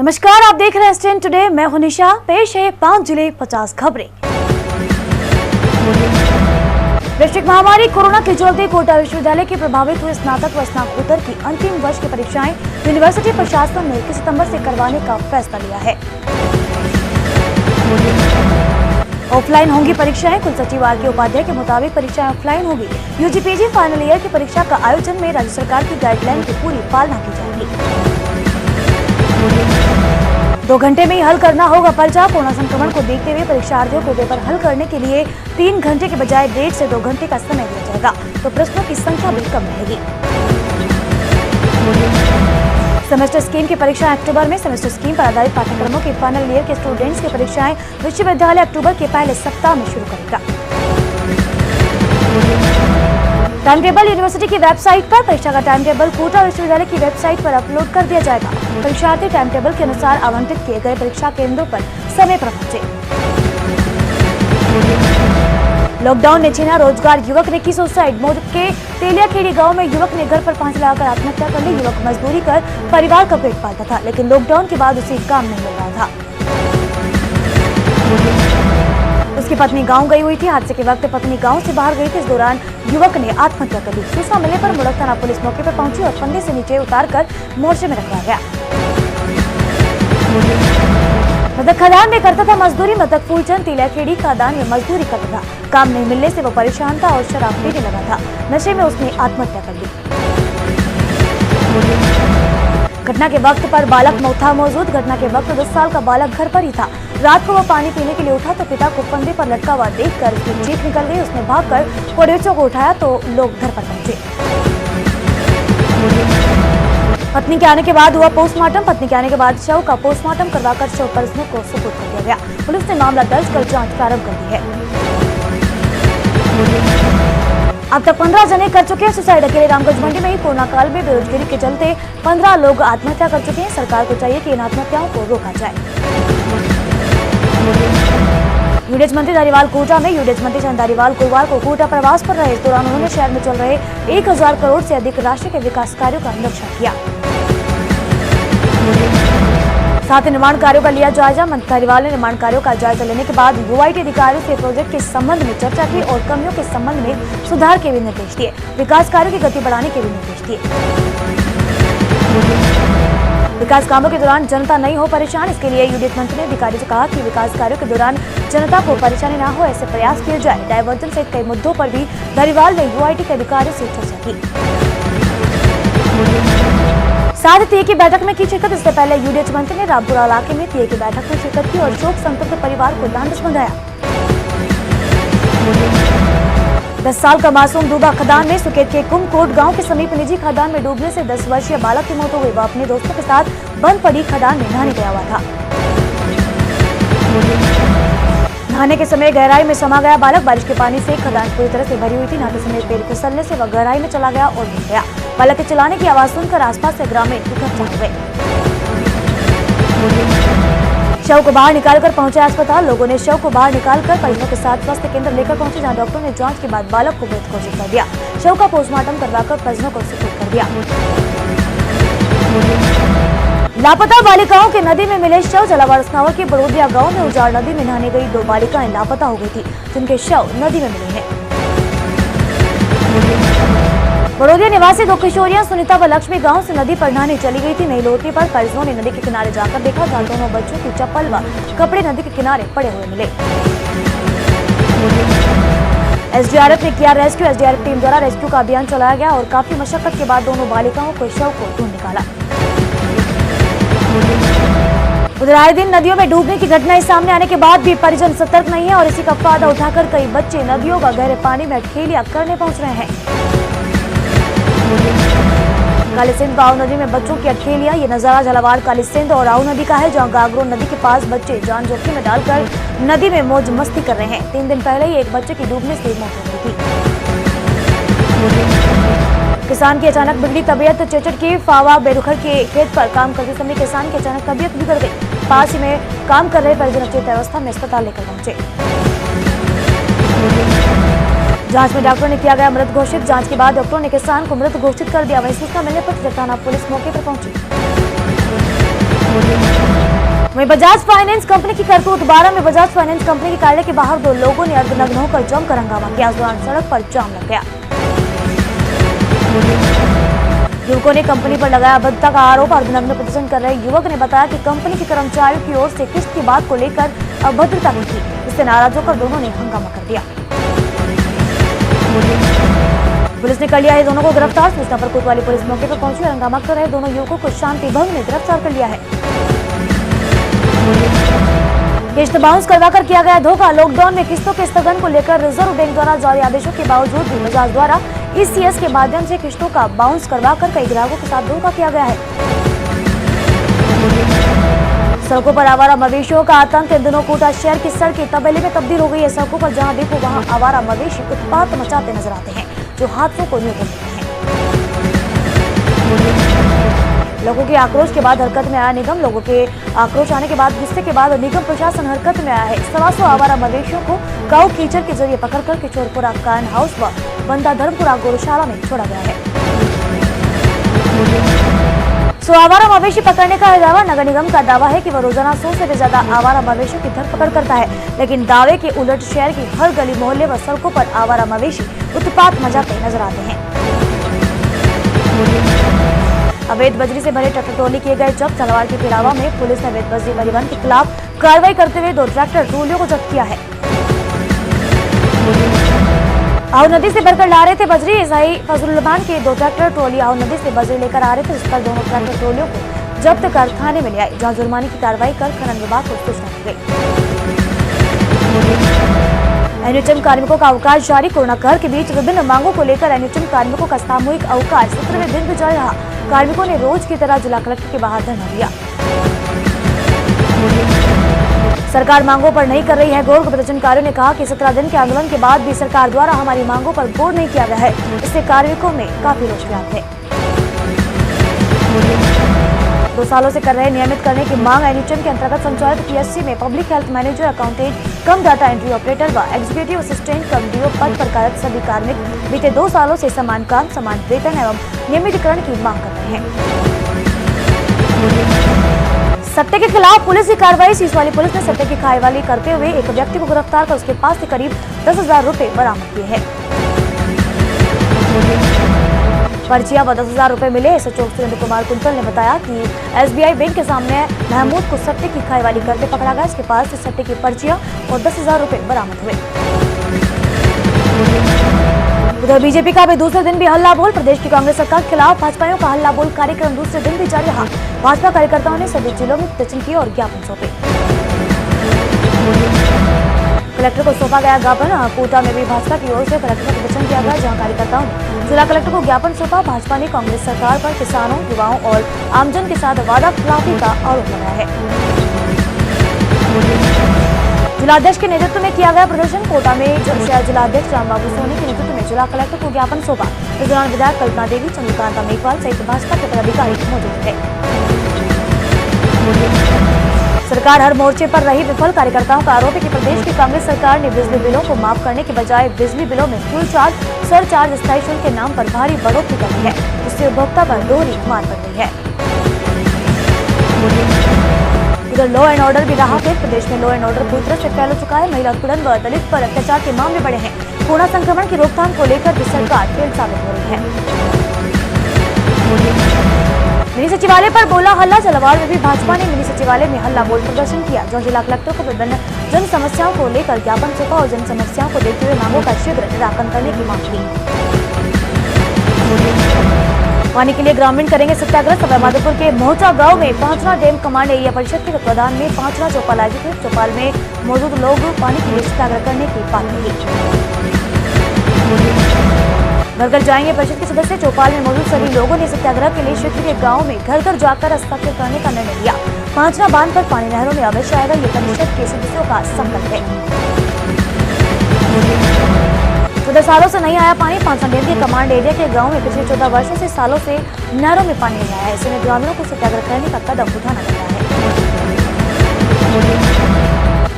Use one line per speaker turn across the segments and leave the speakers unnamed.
नमस्कार, आप देख रहे हैं स्टैंड टुडे। मैं हूं निशा। पेश है 5 जुलाई 50 खबरें। वैश्विक महामारी कोरोना के चलते कोटा विश्वविद्यालय के प्रभावित हुए स्नातक व स्नातकोत्तर की अंतिम वर्ष की परीक्षाएं यूनिवर्सिटी प्रशासन ने 21 सितंबर से करवाने का फैसला लिया है। ऑफलाइन होंगी परीक्षाएं। कुलसचिव आर के उपाध्याय के मुताबिक परीक्षाएं ऑफलाइन होगी। यूजीपीजी फाइनल ईयर की परीक्षा का आयोजन में राज्य सरकार की गाइडलाइन की पूरी पालना की जाएगी। 2 घंटे में ही हल करना होगा पर्चा। कोरोना संक्रमण को देखते हुए परीक्षार्थियों को पेपर हल करने के लिए 3 घंटे के बजाय 1.5 से 2 घंटे का समय दिया जाएगा, तो प्रश्नों की संख्या भी कम रहेगी। सेमेस्टर स्कीम की परीक्षा अक्टूबर में। सेमेस्टर स्कीम पर आधारित पाठ्यक्रमों के फाइनल ईयर के स्टूडेंट्स की परीक्षाएं विश्वविद्यालय अक्टूबर के पहले सप्ताह में शुरू करेगा। टाइम टेबल यूनिवर्सिटी की वेबसाइट पर। परीक्षा का टाइम टेबल कोटा विश्वविद्यालय की वेबसाइट पर अपलोड कर दिया जाएगा। परीक्षार्थी टाइम टेबल के अनुसार आवंटित किए गए परीक्षा केंद्रों पर समय पर पहुंचे। लॉकडाउन ने छीना रोजगार। युवक ने की सुसाइड। मौत के तेलियाखेड़ी गांव में युवक ने घर पर फांसी लगाकर आत्महत्या कर ली। युवक मजदूरी कर परिवार का पेट पालता था, लेकिन लॉकडाउन के बाद उसे काम नहीं मिल रहा था। उसकी पत्नी गांव गई हुई थी। हादसे के वक्त पत्नी गांव से बाहर गई थी। इस दौरान युवक ने आत्महत्या कर ली। सूचना मिलने पर मुड़क थाना पुलिस मौके पर पहुंची और फंदे से नीचे उतारकर मोर्चे में रखवाया गया। मृतक खदान में करता था मजदूरी। मृतक फूलचंद तिलियाखेड़ी खदान में मजदूरी करता था। काम नहीं मिलने से वो परेशान था और शराब पीने लगा था। नशे में उसने आत्महत्या कर ली। घटना के वक्त पर बालक था मौजूद। घटना के वक्त 10 साल का बालक घर पर ही था। रात को वह पानी पीने के लिए उठा तो पिता को फंदे पर लटका हुआ देखकर उसकी चीख निकल गई। उसने भागकर पड़ोसियों को उठाया तो लोग घर पर पहुंचे। पत्नी के आने के बाद हुआ पोस्टमार्टम। पत्नी के आने के बाद शव का पोस्टमार्टम करवाकर शव परिजनों को सुपुर्द कर दिया गया। पुलिस ने मामला दर्ज कर जांच प्रारंभ कर दी है। अब तक 15 जने कर चुके हैं सुसाइड। अकेले रामगंज मंडी में ही कोरोना काल में बेरोजगारी के चलते 15 लोग आत्महत्या कर चुके हैं। सरकार को चाहिए कि इन आत्महत्याओं को रोका जाए। यूडीएच मंत्री धारीवाल कोटा में। यूडीएच मंत्री चंद धारीवाल गुरुवार को कोटा प्रवास पर रहे। इस दौरान उन्होंने शहर में चल रहे 1000 करोड़ से अधिक राशि के विकास कार्यों का निरीक्षण किया। साथ ही निर्माण कार्यों का लिया जायजा। मंत्री धारीवाल ने निर्माण कार्यों का जायजा लेने के बाद यूआईटी अधिकारियों से प्रोजेक्ट के संबंध में चर्चा की और कमियों के संबंध में सुधार के भी निर्देश दिए। विकास कार्यों की गति बढ़ाने के भी निर्देश दिए। विकास कामों के दौरान जनता नहीं हो परेशान। इसके लिए यूडीएच मंत्री ने अधिकारियों से कहा कि विकास कार्यों के दौरान जनता को परेशानी न हो, ऐसे प्रयास किए जाए। डायवर्जन सहित कई मुद्दों पर भी धारीवाल ने यूआईटी के अधिकारियों से चर्चा की। साथ ही टीए की बैठक में की शिरकत। इससे पहले यूडीएच मंत्री ने रामपुरा इलाके में टीए की बैठक में शिरकत की और शोक संतप्त परिवार को ढांढस बंधाया। 10 साल का मासूम डूबा खदान में। सुकेत के कुमकोट गांव के समीप निजी खदान में डूबने से 10 वर्षीय बालक की मौत हो गई। वह अपने दोस्तों के साथ बंद पड़ी खदान में नहाने गया हुआ था। नहाने के समय गहराई में समा गया बालक। बारिश के पानी से खदान पूरी तरह से भरी हुई थी। नहाते समय पैर फिसलने से वह गहराई में चला गया और डूब गया। बालक के चिल्लाने की आवाज सुनकर आसपास से ग्रामीण इकट्ठा हो गए। शव को बाहर निकालकर पहुंचे अस्पताल। लोगों ने शव को बाहर निकालकर परिजनों के साथ स्वास्थ्य केंद्र लेकर पहुंचे, जहां डॉक्टरों ने जांच के बाद बालक को मृत घोषित कर दिया। शव का पोस्टमार्टम करवाकर परिजनों को सुपुर्द कर दिया। लापता बालिकाओं के नदी में मिले शव। झालावाड़ सनावर के बड़ोदिया गांव में उजाड़ नदी में नहाने गई 2 बालिकाएं लापता हो गई थी, जिनके शव नदी में मिले हैं। बड़ोदिया निवासी 2 किशोरियां सुनीता व लक्ष्मी गांव से नदी पर नहाने चली गई थी। नई लौटने पर परिजनों ने नदी के किनारे जाकर देखा, जहां दोनों बच्चों की चप्पल व कपड़े नदी के किनारे पड़े हुए मिले। एसडीआरएफ ने किया रेस्क्यू। एसडीआरएफ टीम द्वारा रेस्क्यू का अभियान चलाया गया और काफी मशक्कत के बाद दोनों बालिकाओं को शव को ढूंढ निकाला। उधर आए दिन नदियों में डूबने की घटनाएं सामने आने के बाद भी परिजन सतर्क नहीं है और इसी का फायदा उठाकर कई बच्चे नदियों का गहरे पानी में अटखेलियां करने पहुंच रहे हैं। कालीसिंध आऊ नदी में बच्चों की अटखेलियां। ये नजारा झालावाड़ कालीसिंध और आऊ नदी का है, जहां गागरो नदी के पास बच्चे जान जोखिम में डालकर नदी में मौज मस्ती कर रहे हैं। 3 दिन पहले ही एक बच्चे की डूबने से मौत हो गई थी। किसान की अचानक बिगड़ी तबीयत। चेचड़ के फावा बेरुखर के खेत पर काम करते समय किसान की अचानक तबीयत बिगड़ गई। पास ही में काम कर रहे परिजन अचेत अवस्था में अस्पताल लेकर पहुंचे। जांच में डॉक्टरों ने किया गया मृत घोषित। जांच के बाद डॉक्टरों ने किसान को मृत घोषित कर दिया। वहीं सूचना मिलने पर थाना पुलिस मौके पर पहुंची। वहीं बजाज फाइनेंस कंपनी की करतूत। 12 में बजाज फाइनेंस कंपनी के कार्यालय के बाहर दो लोगों ने अर्धनग्न होकर जमकर हंगामा किया। इस दौरान सड़क पर जाम लग गया। युवकों ने कंपनी पर लगाया अभद्रता का आरोप। अर्धनग्न प्रदर्शन कर रहे युवक ने बताया कि कंपनी के कर्मचारियों की ओर से किस्त की बात को लेकर अभद्रता की थी। इससे नाराज होकर दोनों ने हंगामा कर दिया। पुलिस ने कर लिया है दोनों को गिरफ्तार। सूचना पर कोतवाली पुलिस मौके पर पहुंची और हंगामा कर रहे दोनों युवकों को शांति भंग में गिरफ्तार कर लिया है। किस्त बाउंस करवाकर किया गया धोखा। लॉकडाउन में किस्तों के स्थगन को लेकर रिजर्व बैंक द्वारा जारी आदेशों के बावजूद भी बजाज द्वारा ईसीएस के माध्यम से किस्तों का बाउंस करवाकर कई ग्राहकों के साथ धोखा किया गया है। सड़कों पर आवारा मवेशियों का आतंक। इन दिनों कोटा शहर की सड़कें तबेले में तब्दील हो गई है। सड़कों पर जहां देखो वहां आवारा मवेशी उत्पात मचाते नजर आते हैं, जो हादसों को न्यूनतम करते हैं। लोगों के आक्रोश के बाद हरकत में आया निगम। लोगों के आक्रोश आने के बाद गुस्से के बाद निगम प्रशासन हरकत में आया है। 125 आवारा मवेशियों को काऊ कीचड़ के जरिए पकड़कर किशोरपुरा कान हाउस व बंदा धर्मपुरा गौशाला में छोड़ा गया है। आवारा मवेशी पकड़ने का दावा। नगर निगम का दावा है कि वह रोजाना 100 से भी ज्यादा आवारा मवेशियों की धरपकड़ करता है, लेकिन दावे के उलट शहर की हर गली मोहल्ले व सड़कों पर आवारा मवेशी उत्पात मचाते नजर आते हैं। अवैध बजरी से भरे ट्रैक्टर ट्रॉली किए गए जब्त। तलवार की पिरावा में पुलिस ने अवैध बजरी परिवहन के खिलाफ कार्रवाई करते हुए 2 ट्रैक्टर ट्रॉलियों को जब्त किया है। आओ नदी से भरकर ला रहे थे बजरी। ईसाई फजलुरहमान के 2 ट्रैक्टर ट्रॉली आओ नदी से बजरी लेकर आ रहे थे, जिस पर दोनों ट्रैक्टर ट्रॉलियों को जब्त कर थाने में ले आए, जहां जुर्माने की कार्रवाई कर खनन विभाग को सूचना दी गई। एनएचएम कार्मिकों का अवकाश जारी। कोरोना कहर के बीच विभिन्न मांगों को लेकर एनएचएम कार्मिकों का सामूहिक अवकाश 17वें दिन भी जारी रहा। कार्मिकों ने रोज की तरह जिला कलेक्टर के बाहर धरना दिया। सरकार मांगों पर नहीं कर रही है गौर। प्रदर्शनकारियों ने कहा कि 17 दिन के आंदोलन के बाद भी सरकार द्वारा हमारी मांगों पर गौर नहीं किया गया है। इससे कार्मिकों में काफी रोष व्याप्त है। 2 सालों से कर रहे नियमित करने की मांग। एनएचएम के अंतर्गत संचालित पीएससी में पब्लिक हेल्थ मैनेजर, अकाउंटेंट कम डाटा एंट्री ऑपरेटर व एग्जीक्यूटिव असिस्टेंट कम डीओ पद पर कार्यरत सभी कार्मिक बीते 2 सालों से समान काम, समान वेतन एवं नियमितीकरण की मांग कर रहे हैं। सट्टे के खिलाफ पुलिस की कार्रवाई। सीसवाली पुलिस ने सट्टे की खाईवाली करते हुए एक व्यक्ति को गिरफ्तार कर उसके पास से करीब 10,000 रुपए बरामद किए हैं। पर्चियां व 10,000 रुपए मिले। एसएचओ सुरेंद्र कुमार कुंतल ने बताया कि एसबीआई बैंक के सामने महमूद को सट्टे की खाईवाली करते पकड़ा गया। इसके पास से सट्टे की पर्चियां और 10,000 रुपए बरामद हुए। उधर बीजेपी का भी दूसरे दिन भी हल्ला बोल। प्रदेश की कांग्रेस सरकार के खिलाफ भाजपाइयों का हल्ला बोल कार्यक्रम दूसरे दिन भी जारी रहा। भाजपा कार्यकर्ताओं ने सभी जिलों में प्रदर्शन किए और ज्ञापन सौंपे। कलेक्टर को सौंपा गया ज्ञापन। कोटा में भी भाजपा की ओर से कलेक्टर का प्रदर्शन किया गया, जहां कार्यकर्ताओं ने जिला कलेक्टर को ज्ञापन सौंपा। भाजपा ने कांग्रेस सरकार पर किसानों, युवाओं और आमजन के साथ वादा खिलाफी का आरोप लगाया है। जिलाध्यक्ष के नेतृत्व में किया गया प्रदर्शन। कोटा में जिलाध्यक्ष रामबाबू सोनी के नेतृत्व में जिला कलेक्टर को ज्ञापन सौंपा। इस दौरान विधायक कल्पना देवी, चंद्रकांता मेघवाल सहित भाजपा के पदाधिकारी मौजूद थे। सरकार हर मोर्चे पर रही विफल। कार्यकर्ताओं का आरोप है कि प्रदेश की कांग्रेस सरकार ने बिजली बिलों को माफ करने के बजाय बिजली बिलों में फ्यूल चार्ज, सरचार्ज, स्थायी शुल्क के नाम पर भारी बढ़ोतरी कर दी है, जिससे उपभोक्ता पर दोहरी मार पड़ रही है। उधर लॉ एंड ऑर्डर भी रहा फिर। प्रदेश में लॉ एंड ऑर्डर पूरी तरह से फैल चुका है। महिला उत्पीड़न व दलित पर अत्याचार के मामले बढ़े हैं। कोरोना संक्रमण की रोकथाम को लेकर भी सरकार फेल साबित हो रही है। मिनी सचिवालय पर बोला हल्ला। झालावाड़ में भी भाजपा ने मिनी सचिवालय में हल्ला बोल प्रदर्शन किया, जहां जिला कलेक्टर को विभिन्न जन समस्याओं को लेकर ज्ञापन सौंपा और जन समस्याओं को देखते हुए मांगों का शीघ्र निराकरण करने की मांग की। पानी के लिए ग्रामीण करेंगे सत्याग्रह। सवाई माधोपुर के मोहचा गांव में पांचरा डैम कमांड एरिया परिषद के तत्वाधान में पांचरा चौपाल आयोजित हुए। चौपाल में मौजूद लोग पानी के लिए सत्याग्रह करने की बात कही। घर घर जाएंगे परिषद के सदस्य। चौपाल में मौजूद सभी लोगों ने सत्याग्रह के लिए क्षेत्र के गाँव में घर घर जाकर हस्ताक्षर करने का निर्णय लिया। पांचरा बांध पर पानी नहरों में अवश्य आएगा, ये परिषद के सदस्यों का संकल्प है। 14 सालों से नहीं आया पानी। पांचरा डैम के कमांड एरिया के गांव में पिछले 14 वर्षों से सालों से नहरों में पानी नहीं आया है। ऐसे में ग्रामीणों को सत्याग्रह करने का कदम उठाना पड़ रहा है।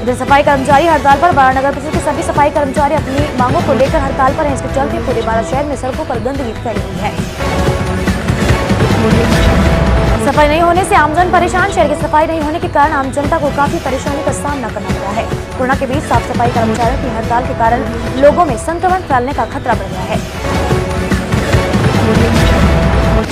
इधर सफाई कर्मचारी हड़ताल पर। बारा नगर परिषद के सभी सफाई कर्मचारी अपनी मांगों को लेकर हड़ताल पर हैं। इसके चलते पूरे बारा शहर में सड़कों पर गंदगी फैली हुई है। सफाई नहीं होने से आमजन परेशान। शहर की सफाई नहीं होने के कारण आम जनता को काफी परेशानी का सामना करना पड़ा है। कोरोना के बीच साफ सफाई कर्मचारियों की हड़ताल के कारण लोगों में संक्रमण फैलने का खतरा बढ़ गया है।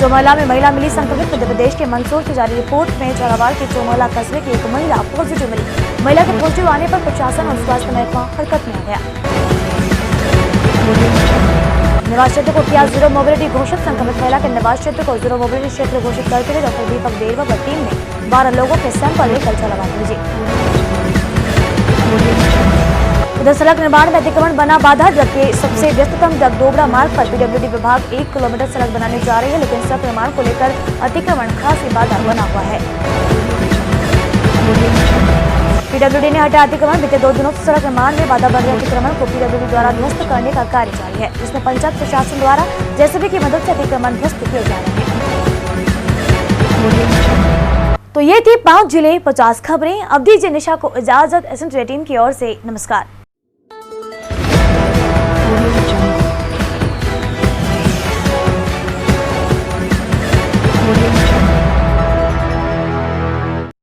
चौमहला में महिला मिली संक्रमित। मध्य प्रदेश के मंदसौर से जारी रिपोर्ट में झालावाड़ के चौमहला कस्बे की एक महिला पॉजिटिव मिली। महिला के पॉजिटिव आने पर प्रशासन और स्वास्थ्य महकमा हरकत में आ गया। निवास क्षेत्र को किया जीरो मोबिलिटी घोषित। संक्रमित महिला के निवास क्षेत्र को जीरो मोबिलिटी क्षेत्र घोषित करते हुए डॉक्टर दीपक देरवा व टीम ने 12 लोगों के सैंपल लेकर झालावाड़ भेजे। उधर सड़क निर्माण में अतिक्रमण बना बाधा। जबकि सबसे व्यस्ततम डगडोबरा मार्ग पर पीडब्ल्यूडी विभाग 1 किलोमीटर सड़क बनाने जा रही है, लेकिन सड़क निर्माण को लेकर अतिक्रमण खासी बाधा बना हुआ है। पीडब्ल्यूडी ने हटाया अतिक्रमण। बीते 2 दिनों से सड़क निर्माण में बाधा बन रहे अतिक्रमण को पीडब्ल्यूडी द्वारा ध्वस्त करने का कार्य जारी है, जिसमें पंचायत प्रशासन द्वारा जेसीबी की मदद से अतिक्रमण ध्वस्त किए जा रहे हैं। तो ये थी 5 जिले 50 खबरें। अब दीजिए निशा को इजाजत। एसएन टीम की ओर से नमस्कार।
Audio